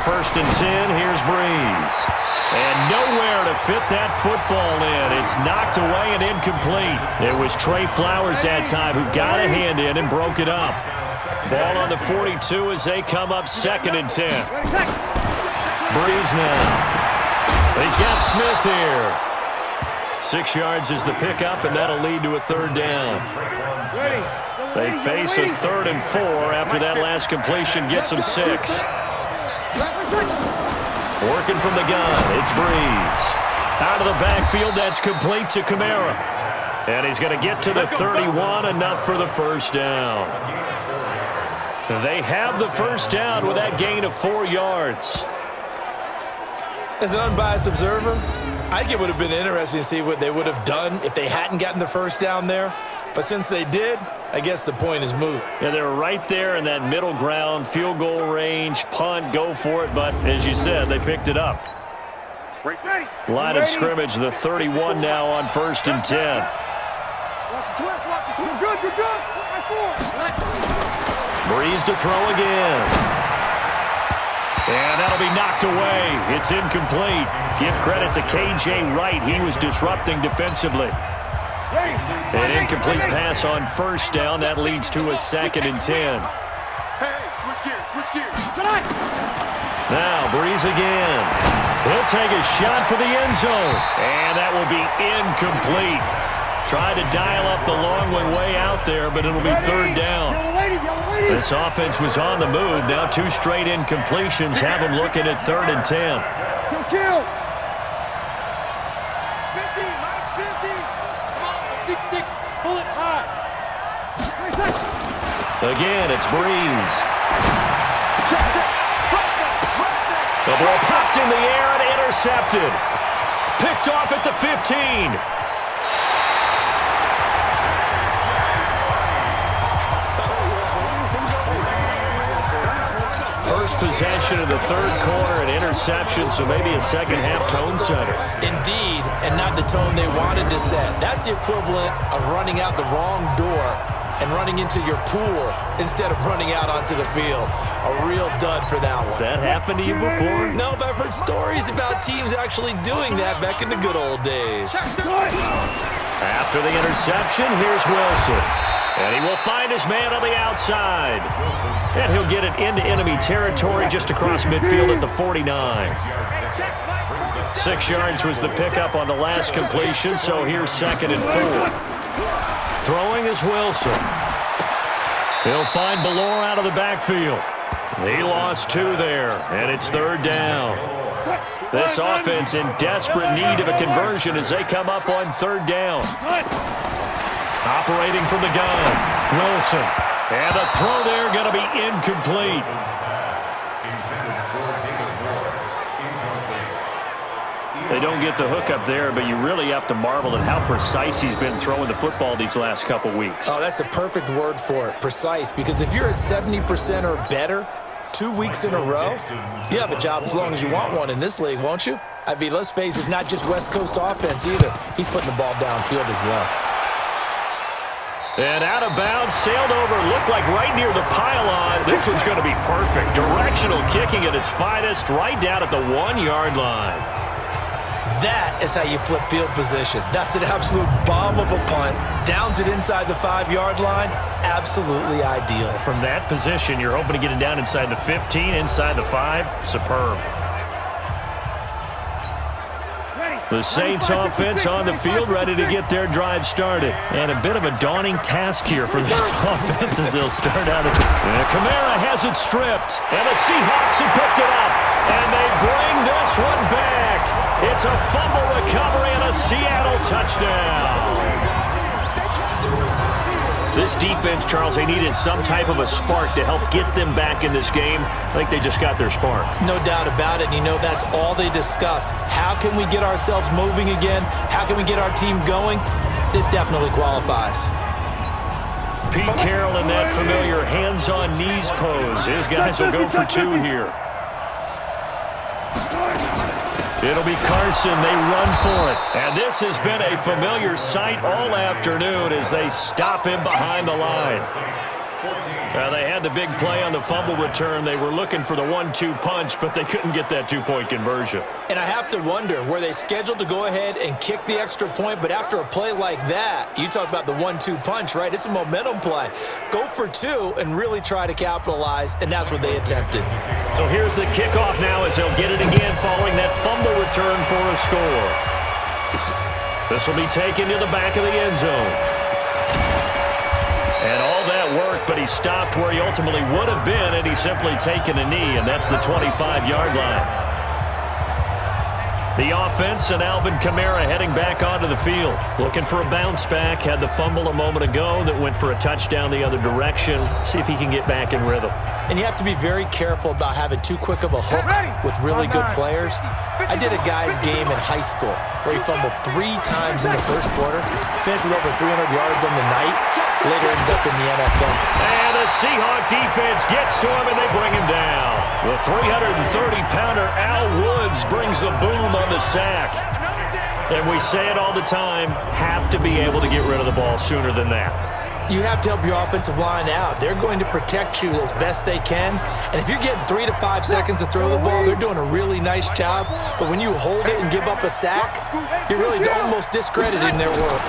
1st and 10. Here's Breeze. And nowhere to fit that football in. It's knocked away and incomplete. It was Trey Flowers that time who got a hand in and broke it up. Ball on the 42 as they come up 2nd and 10. Breeze now. He's got Smith here. 6 yards is the pickup, and that'll lead to a 3rd down. They face a 3rd and 4 after that last completion gets them 6. Working from the gun, it's Breeze. Out of the backfield, that's complete to Kamara. And he's going to get to the 31, enough for the 1st down. They have the 1st down with that gain of 4 yards. As an unbiased observer, I think it would have been interesting to see what they would have done if they hadn't gotten the 1st down there. But since they did, I guess the point is moot. Yeah, they were right there in that middle ground, field goal range, punt, go for it. But as you said, they picked it up. Line of scrimmage, the 31 now on 1st and 10. Breeze to throw again. And that'll be knocked away. It's incomplete. Give credit to K.J. Wright. He was disrupting defensively. An incomplete pass on 1st down. That leads to a 2nd and 10. Switch gears. Now, Breeze again. He'll take a shot for the end zone. And that will be incomplete. Tried to dial up the long one way out there, but it'll be 3rd down. This offense was on the move. Now 2 straight incompletions have them looking at 3rd and 10. Kill. 50, Mike, 50. 6-6, pull it high. Again, it's Breeze. The ball popped in the air and intercepted. Picked off at the 15. First possession of the 3rd quarter, an interception, so maybe a second-half tone setter. Indeed, and not the tone they wanted to set. That's the equivalent of running out the wrong door and running into your pool instead of running out onto the field. A real dud for that one. Has that happened to you before? No, but I've heard stories about teams actually doing that back in the good old days. After the interception, here's Wilson. And he will find his man on the outside. And he'll get it into enemy territory just across midfield at the 49. 6 yards was the pickup on the last completion, so here's 2nd and 4. Throwing is Wilson. He'll find Ballore out of the backfield. He lost 2 there, and it's 3rd down. This offense in desperate need of a conversion as they come up on 3rd down. Operating from the gun, Wilson. And the throw there going to be incomplete. They don't get the hook up there, but you really have to marvel at how precise he's been throwing the football these last couple weeks. Oh, that's a perfect word for it, precise, because if you're at 70% or better 2 weeks in a row, you have a job as long as you want one in this league, won't you? I mean, let's face it, it's not just West Coast offense either. He's putting the ball downfield as well. And out of bounds, sailed over, looked like right near the pylon. This one's going to be perfect. Directional kicking at its finest, right down at the 1-yard line. That is how you flip field position. That's an absolute bomb of a punt. Downs it inside the 5-yard line. Absolutely ideal. From that position, you're hoping to get it down inside the 15, inside the 5. Superb. The Saints offense on the field, ready to get their drive started. And a bit of a daunting task here for this offense as they'll start out. Kamara has it stripped, and the Seahawks have picked it up. And they bring this one back. It's a fumble recovery and a Seattle touchdown. This defense, Charles, they needed some type of a spark to help get them back in this game. I think they just got their spark. No doubt about it. And you know, that's all they discussed. How can we get ourselves moving again? How can we get our team going? This definitely qualifies. Pete Carroll in that familiar hands-on knees pose. His guys will go for 2 here. It'll be Carson. They run for it. And this has been a familiar sight all afternoon as they stop him behind the line. They had the big play on the fumble return. They were looking for the 1-2 punch, but they couldn't get that two-point conversion. And I have to wonder, were they scheduled to go ahead and kick the extra point, but after a play like that, you talk about the 1-2 punch, right? It's a momentum play. Go for two and really try to capitalize, and that's what they attempted. So here's the kickoff now as they'll get it again following that fumble return for a score. This will be taken to the back of the end zone. And all that worked, but he stopped where he ultimately would have been, and he's simply taken a knee, and that's the 25-yard line. The offense and Alvin Kamara heading back onto the field. Looking for a bounce back. Had the fumble a moment ago that went for a touchdown the other direction. See if he can get back in rhythm. And you have to be very careful about having too quick of a hook with really good players. I did a guy's game in high school where he fumbled 3 times in the first quarter, finished with over 300 yards on the night, later ended up in the NFL. And the Seahawks defense gets to him, and they bring him down. The 330-pounder Al Woods brings the boom on the sack. And we say it all the time, have to be able to get rid of the ball sooner than that. You have to help your offensive line out. They're going to protect you as best they can. And if you're getting 3 to 5 seconds to throw the ball, they're doing a really nice job. But when you hold it and give up a sack, you're really almost discrediting their work.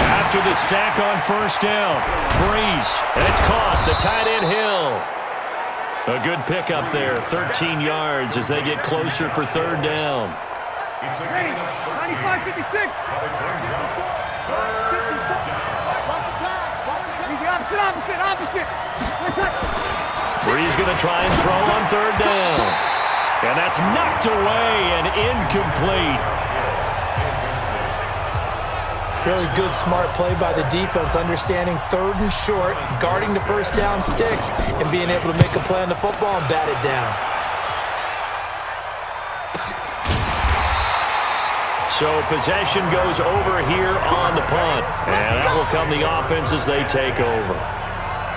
After the sack on first down, Breeze, and it's caught. The tight end Hill. A good pickup there, 13 yards as they get closer for third down. 95-56. Opposite. Breeze going to try and throw on third down. And that's knocked away and incomplete. Really good, smart play by the defense, understanding third and short, guarding the first down sticks, and being able to make a play on the football and bat it down. So possession goes over here on the punt. And that will come the offense as they take over.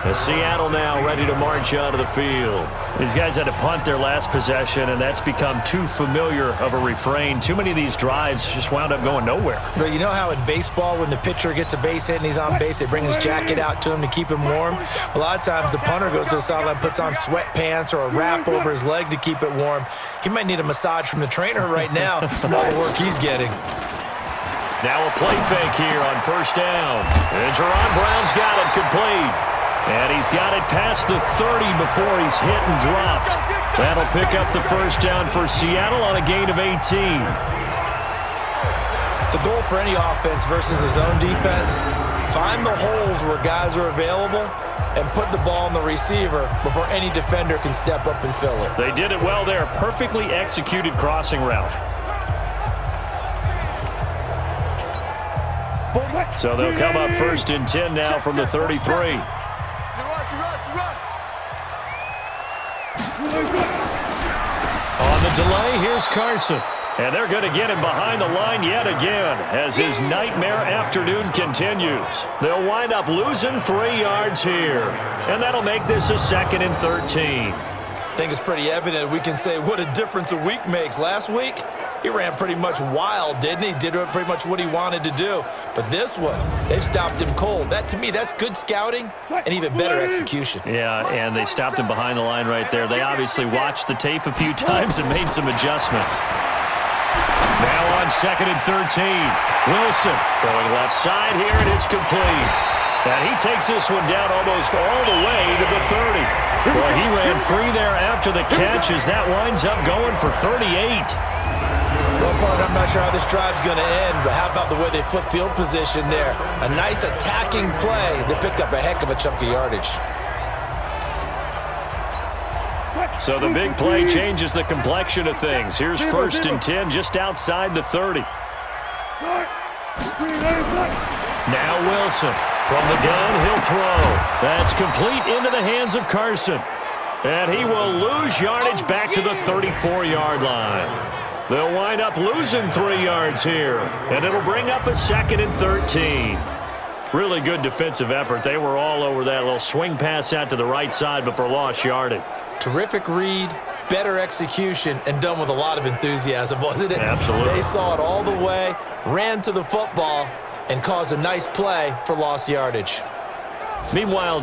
As Seattle now ready to march out of the field. These guys had to punt their last possession, and that's become too familiar of a refrain. Too many of these drives just wound up going nowhere. But you know how in baseball, when the pitcher gets a base hit and he's on base, they bring his jacket out to him to keep him warm? A lot of times the punter goes to the sideline, puts on sweatpants or a wrap over his leg to keep it warm. He might need a massage from the trainer right now from all the work he's getting. Now a play fake here on first down. And Jerron Brown's got it complete. And he's got it past the 30 before he's hit and dropped. That'll pick up the first down for Seattle on a gain of 18. The goal for any offense versus his own defense, find the holes where guys are available and put the ball on the receiver before any defender can step up and fill it. They did it well there. Perfectly executed crossing route. So they'll come up first and 10 now from the 33. On the delay, here's Carson. And they're going to get him behind the line yet again as his nightmare afternoon continues. They'll wind up losing 3 yards here. And that'll make this a 2nd and 13. I think it's pretty evident we can say what a difference a week makes. Last week, he ran pretty much wild, didn't he? Did pretty much what he wanted to do. But this one, they've stopped him cold. That, to me, that's good scouting and even better execution. Yeah, and they stopped him behind the line right there. They obviously watched the tape a few times and made some adjustments. Now on 2nd and 13. Wilson throwing left side here, and it's complete. And he takes this one down almost all the way to the 30. Well, he ran free there after the catch as that winds up going for 38. Well, partner, I'm not sure how this drive's going to end, but how about the way they flip field position there? A nice attacking play that picked up a heck of a chunk of yardage. So the big play changes the complexion of things. Here's 1st and 10 just outside the 30. Now Wilson. From the gun, he'll throw. That's complete into the hands of Carson. And he will lose yardage back to the 34-yard line. They'll wind up losing 3 yards here. And it'll bring up a 2nd and 13. Really good defensive effort. They were all over that little swing pass out to the right side before lost yardage. Terrific read, better execution, and done with a lot of enthusiasm, wasn't it? Absolutely. They saw it all the way, ran to the football, and caused a nice play for lost yardage. Meanwhile,